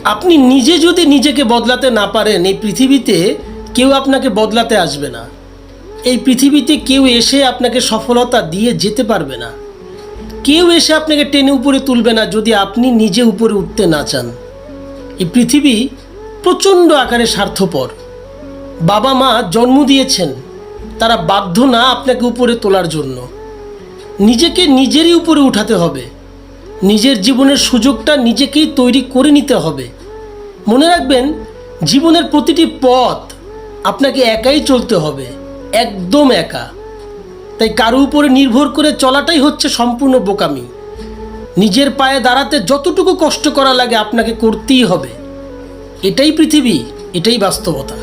আপনি নিজে যদি নিজেকে বদলাতে না পারেন, এই পৃথিবীতে কেউ আপনাকে বদলাতে আসবে না। এই পৃথিবীতে কেউ এসে আপনাকে সফলতা দিয়ে যেতে পারবে না। কেউ এসে আপনাকে টেনে উপরে তুলবে না যদি আপনি নিজে উপরে উঠতে না চান। এই পৃথিবী প্রচণ্ড আকারে স্বার্থপর। বাবা মা জন্ম দিয়েছেন, তারা বাধ্য না আপনাকে উপরে তোলার জন্য। নিজেকে নিজেরই উপরে উঠাতে হবে। নিজের জীবনের সুযোগটা নিজেকেই তৈরি করে নিতে হবে। মনে রাখবেন, জীবনের প্রতিটি পথ আপনাকে একাই চলতে হবে, একদম একা। তাই কারো উপরে নির্ভর করে চলাটাই হচ্ছে সম্পূর্ণ বোকামি। নিজের পায়ে দাঁড়াতে যতটুকু কষ্ট করা লাগে আপনাকে করতেই হবে। এটাই পৃথিবী, এটাই বাস্তবতা।